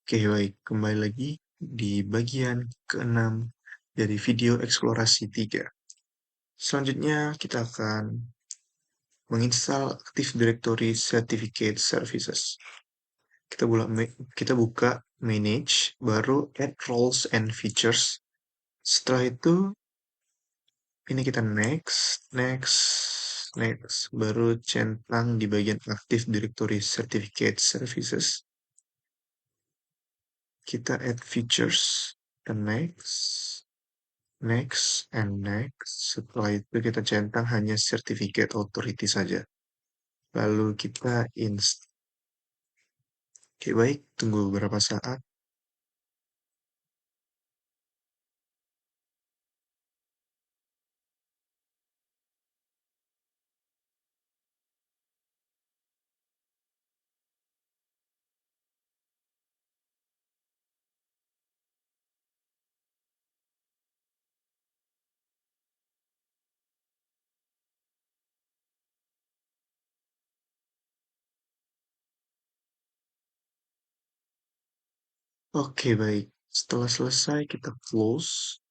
Oke, baik. Kembali lagi di bagian ke-6 dari video eksplorasi 3. Selanjutnya kita akan menginstal Active Directory Certificate Services. Kita buka Manage, baru Add Roles and Features. Setelah itu, ini kita next, baru centang di bagian Active Directory Certificate Services. Kita add features, dan next, and next. Setelah itu kita centang hanya certificate authority saja. Lalu kita install. Oke, baik. Tunggu beberapa saat. Oke, baik. Setelah selesai, kita close.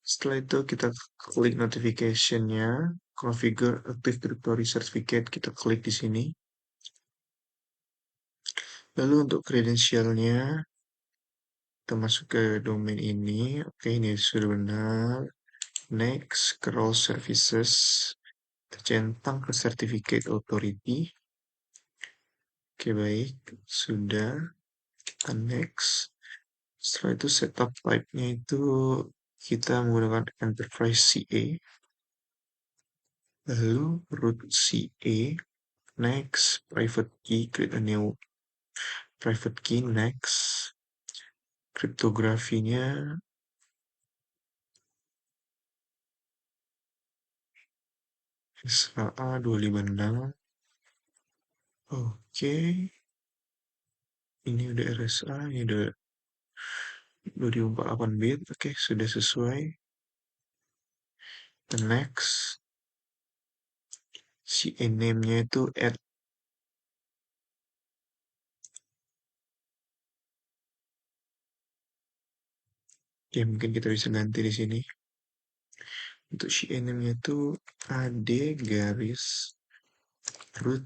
Setelah itu kita klik notification-nya, configure Active Directory Certificate, kita klik di sini. Lalu untuk kredensialnya, kita masuk ke domain ini. Oke, ini sudah benar. Next, ke role services, tercentang ke certificate authority. Oke, baik. Sudah. Kita next. Setelah itu setup type-nya itu kita menggunakan Enterprise CA. Lalu root CA. Next, private key, create a new private key. Next, kriptografinya SHA 256. Oke, ini udah RSA, ini udah 2048 bit. Oke, sudah sesuai. The next, CA name-nya itu add. Oke, mungkin kita bisa ganti di sini. Untuk CA name-nya itu AD garis root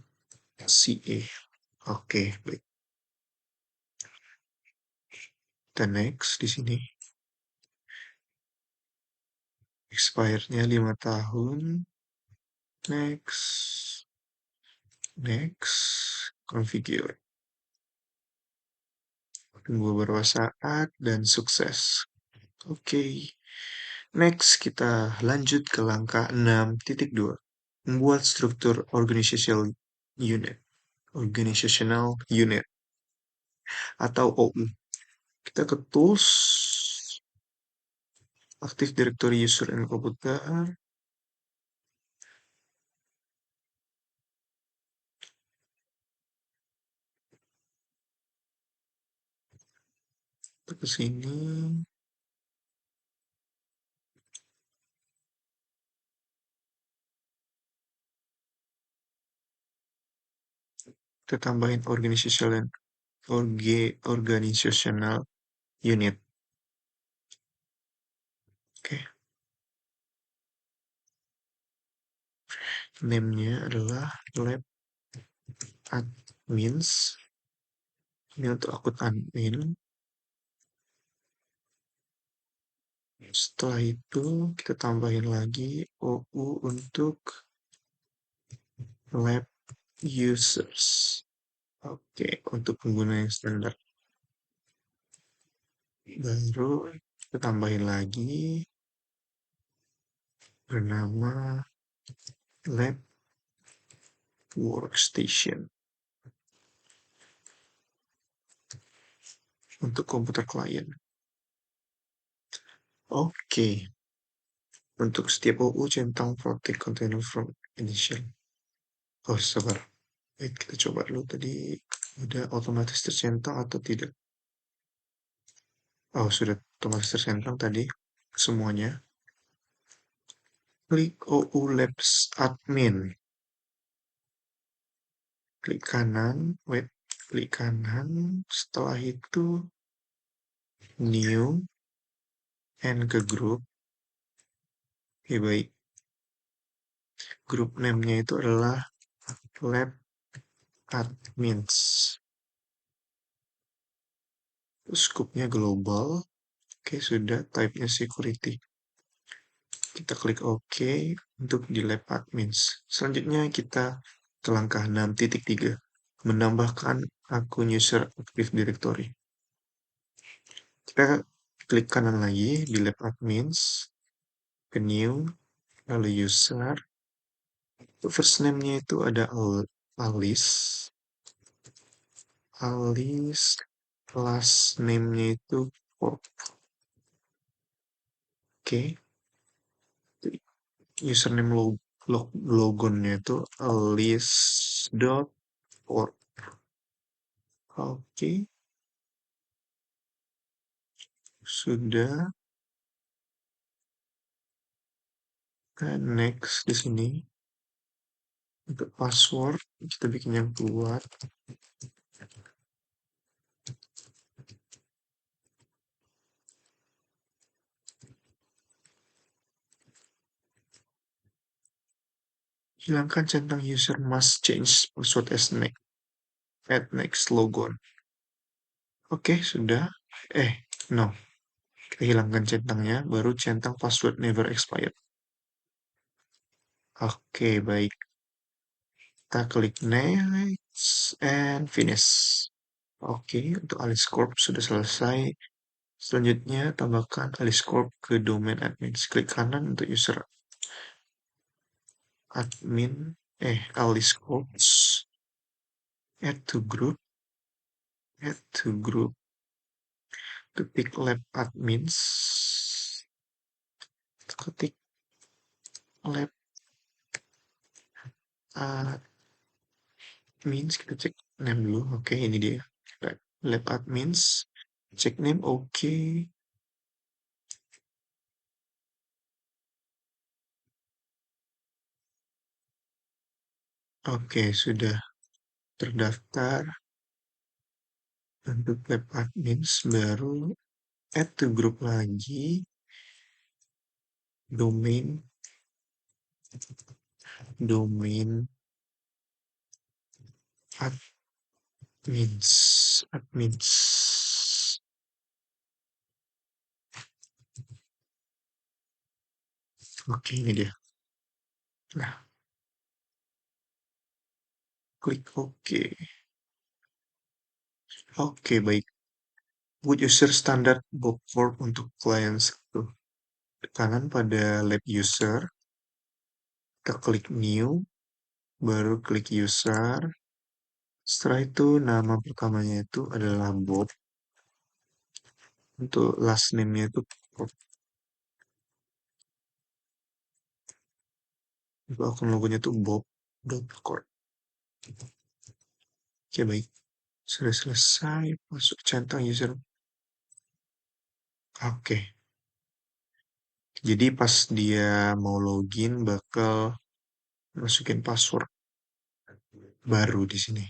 CA. Oke, baik. Kita next di sini. Expirednya 5 tahun. Next, configure. Tunggu beberapa saat dan sukses. Oke. Next, kita lanjut ke langkah 6.2. Membuat struktur organizational unit atau OU. Kita ke tools, Active Directory User and Computer. Kita ke sini. Kita tambahin organizational unit. Oke. Name-nya adalah lab admins. Ini untuk akun admin. Setelah itu kita tambahin lagi OU untuk lab users. Oke, untuk pengguna yang standar. Baru kita tambahin lagi bernama lab workstation untuk komputer klien. Oke. Untuk setiap OU centang protect container from initial. Oh, sabar. Baik, kita coba dulu tadi udah otomatis tercentang atau tidak. Oh, sudah otomatis tercentang tadi semuanya. Klik OU Labs Admin. Klik kanan, wait, klik kanan, setelah itu new, and ke grup. Oke, baik. Grup name-nya itu adalah lab admins. Scope-nya global. Oke, sudah. Type-nya security. Kita klik OK untuk di lab admins. Selanjutnya kita ke langkah 6.3. Menambahkan akun user Active Directory. Kita klik kanan lagi di lab admins, ke new, lalu user. First name-nya itu ada Alice. Alice, last name-nya itu Corp. Oke. Username logonnya itu alice.corp. Oke. Sudah. Dan next di sini. Untuk password, kita bikin yang kuat. Hilangkan centang user must change password as next. Add next logon. Oke, sudah. No. Kita hilangkan centangnya, baru centang password never expired. Oke, baik. Kita klik next and finish. Oke, untuk Alice Corp sudah selesai. Selanjutnya, tambahkan Alice Corp ke domain admin. Klik kanan untuk user admin, Alice Corp. Add to group, ketik lab admins, ketik lab admins, kita cek name dulu. Oke, ini dia. Lab admins, cek name, oke. Oke, sudah terdaftar. Untuk lab admins baru add to group lagi, domain admins. Oke, ini dia. Nah, klik OK. Oke, baik. Buat user standar Bob Corp untuk client 1. Kanan pada lab user, kita klik new, baru klik user. Setelah itu nama pertamanya itu adalah Bob. Untuk last name-nya itu Corp. Untuk akun logonya itu bob.corp. Oke, baik. Sudah selesai. Masuk centang user. Oke. Jadi pas dia mau login bakal masukin password baru di sini.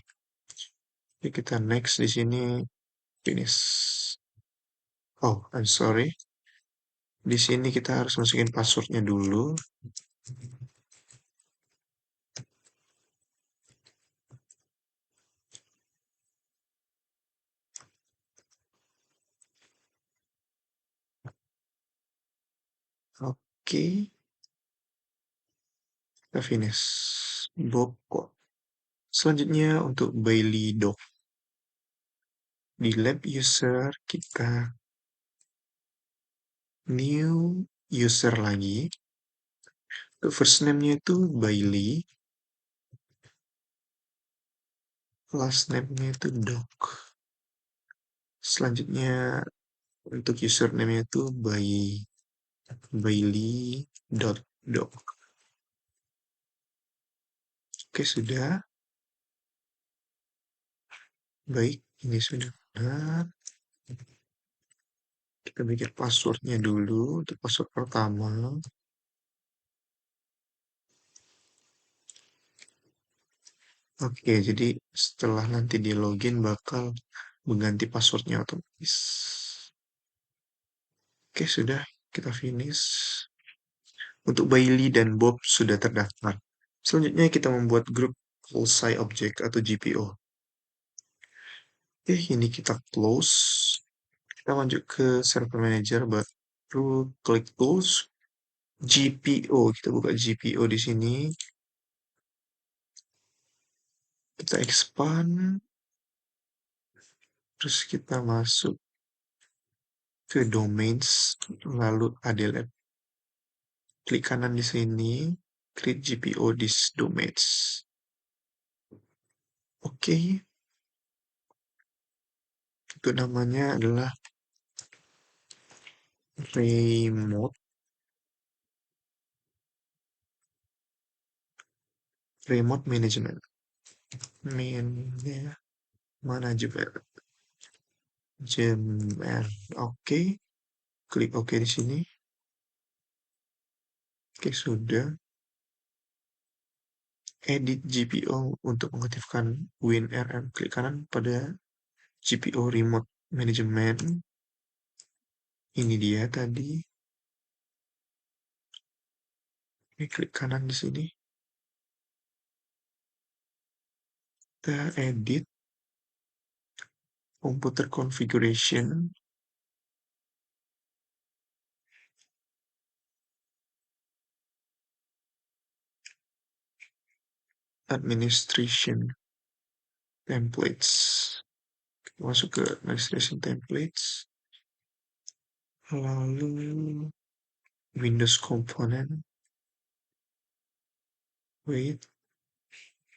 Jadi kita next di sini, finish. Oh, I'm sorry. Di sini kita harus masukin passwordnya dulu. Oke. Kita finish. Bob kok. Selanjutnya untuk Bailey Doc. Di lab user kita new user lagi. First name-nya itu Bailey. Last name-nya itu Doc. Selanjutnya untuk username-nya itu bailey.doc. Oke, sudah. Baik, ini sudah benar. Kita bikin passwordnya dulu. Untuk password pertama. Oke, jadi setelah nanti di login bakal mengganti passwordnya otomatis. Oke, sudah kita finish. Untuk Bailey dan Bob sudah terdaftar. Selanjutnya kita membuat grup Pulsai Object atau GPO. Oke, ini kita close. Kita lanjut ke Server Manager, baru klik Tools, GPO. Kita buka GPO di sini. Kita expand. Terus kita masuk ke Domains, lalu AD Lab. Klik kanan di sini, create GPO this domains. Oke, itu namanya adalah remote management. Manajemen. Oke, klik OK di sini. Oke, sudah. Edit GPO untuk mengaktifkan WinRM. Klik kanan pada GPO Remote Management. Ini dia tadi. Ini klik kanan di sini. Kita edit computer configuration. Administration templates. Masuk ke administration templates. Lalu Windows component. Wait.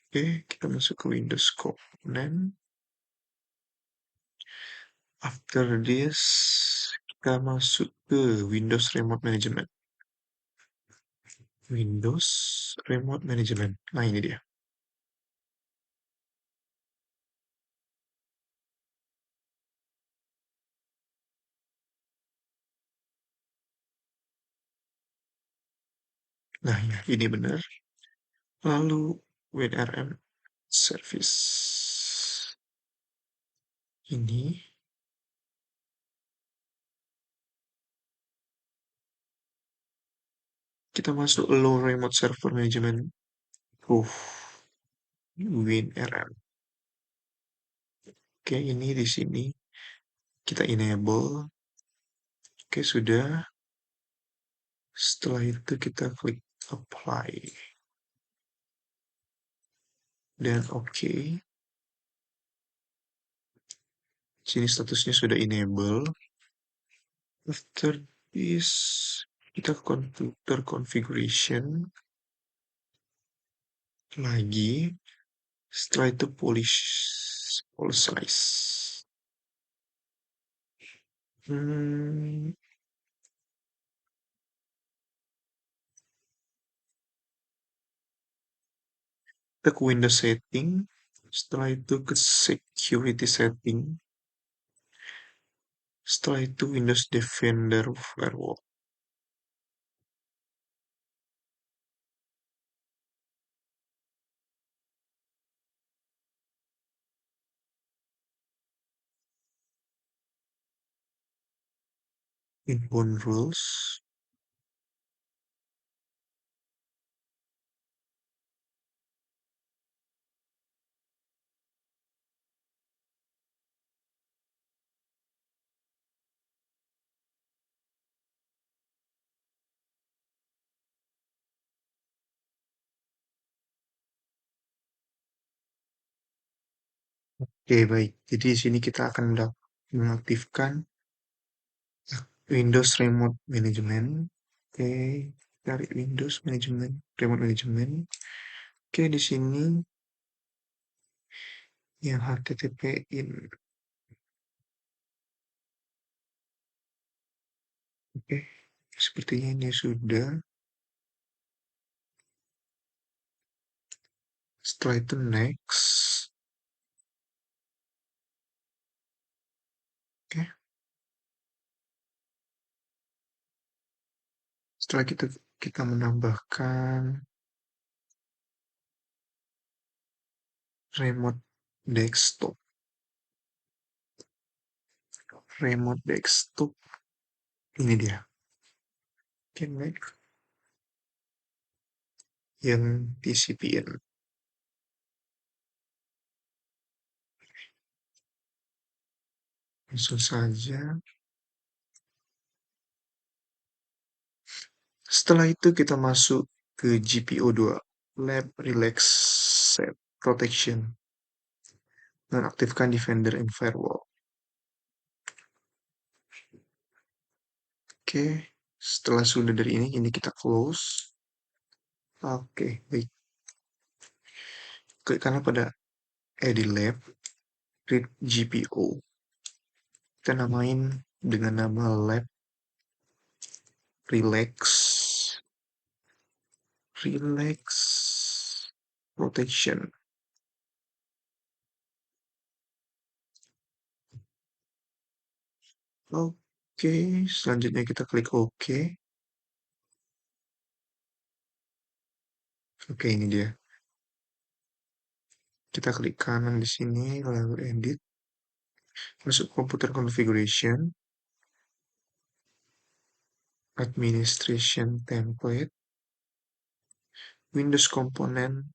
Oke, kita masuk ke Windows component. After this, kita masuk ke Windows Remote Management. Windows Remote Management. Nah, ini dia. Nah, ya, ini benar. Lalu WinRM Service. Ini kita masuk Low Remote Server Management. WinRM. Oke, ini di sini kita enable. Oke, sudah. Setelah itu kita klik apply. Dan oke. Sini statusnya sudah enable. After this, kita computer configuration lagi. Setelah itu polish size. Kita ke Windows setting. Setelah itu ke security setting. Setelah itu Windows Defender Firewall. Inbound rules. Oke, baik. Jadi di sini kita akan mengaktifkan Windows Remote Management. Oke, cari Windows Management, Remote Management. Oke, di sini yang HTTP in. Oke, sepertinya ini sudah. Setelah itu next. Oke, setelah kita menambahkan remote desktop. Remote desktop ini dia. Connect yang TCP/IP. Langsung saja. Setelah itu kita masuk ke GPO2, Lab Relax Set Protection, dan aktifkan Defender and Firewall. Oke, setelah sudah dari ini kita close. Oke, baik. Klik kanan pada Edit Lab, Read GPO. Kita namain dengan nama Lab Relax Protection. Oke, selanjutnya kita klik OK. Oke, ini dia. Kita klik kanan di sini, lalu Edit. Masuk Computer Configuration. Administration Template. Windows Component.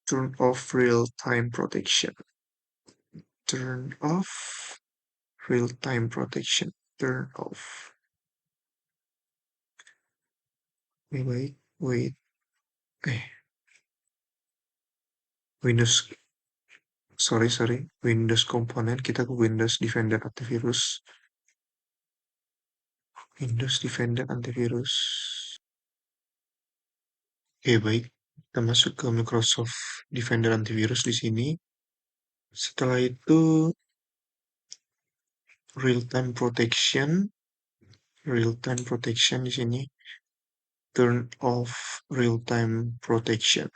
Turn off real-time protection. Turn off real-time protection. Turn off. Wait. Windows, sorry. Windows Component, kita ke Windows Defender Antivirus. Windows Defender Antivirus. Oke, baik. Kita masuk ke Microsoft Defender Antivirus di sini. Setelah itu, real-time protection di sini. Turn off real-time protection.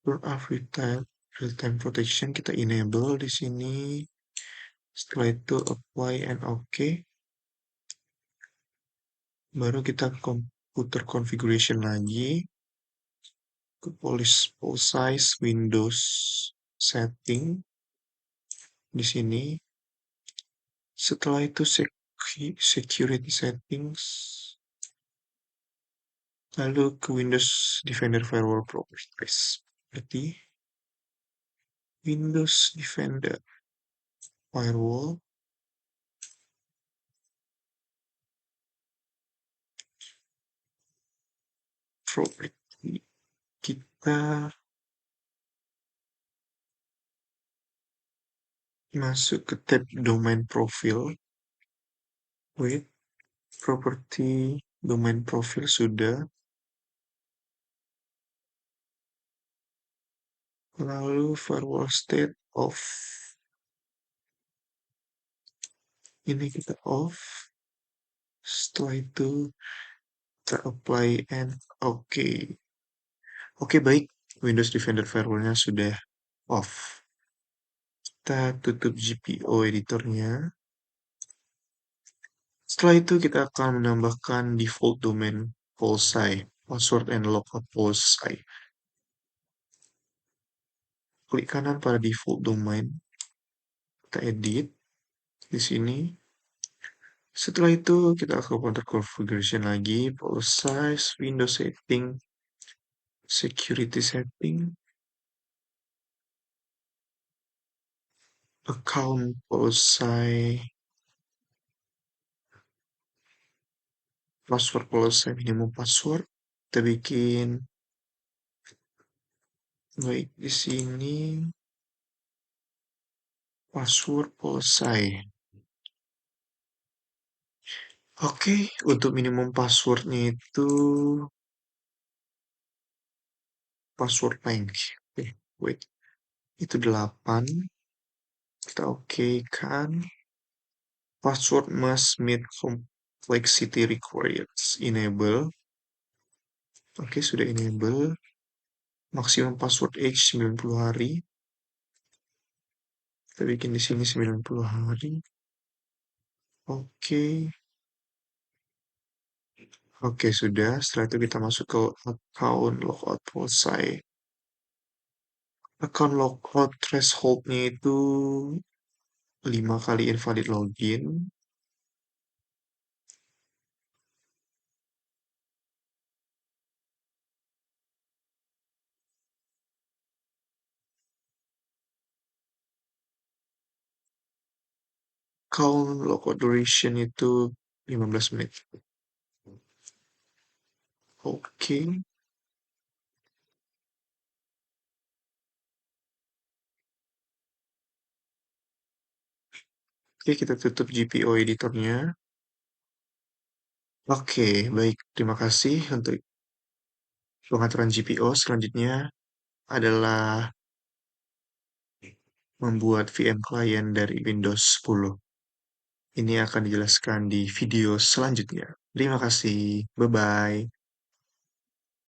Turn off real-time protection kita enable di sini. Setelah itu apply and OK. Baru kita computer configuration lagi. Ke policy size Windows setting di sini. Setelah itu security settings. Lalu ke Windows Defender Firewall Properties. Berarti Windows Defender Firewall Property. Kita masuk ke tab Domain Profile. Wait, Property Domain Profile sudah. Lalu Firewall State off. Ini kita off. Setelah itu kita apply and OK. Oke, baik. Windows Defender Firewall-nya sudah off. Kita tutup GPO editornya. Setelah itu kita akan menambahkan default domain POLSI, password and lookup POLSI. Klik kanan pada default domain. Kita edit di sini. Setelah itu kita ke counter configuration lagi, POLSI, Windows setting, security setting, account POLSI, password POLSI, minimum password. Kita bikin baik di sini password POLSI. Oke, untuk minimum passwordnya itu password bank. Wait, itu 8. Kita oke kan. Password must meet complexity requirements. Enable. Oke, sudah enable. Maksimum password age 90 hari. Kita bikin di sini 90 hari. Oke. Oke, sudah. Setelah itu kita masuk ke account logout selesai. Account logout threshold-nya itu 5 kali invalid login. Account logout duration itu 15 menit. Oke. Oke, kita tutup GPO editornya. Oke, baik. Terima kasih untuk pengaturan GPO. Selanjutnya adalah membuat VM client dari Windows 10. Ini akan dijelaskan di video selanjutnya. Terima kasih. Bye-bye.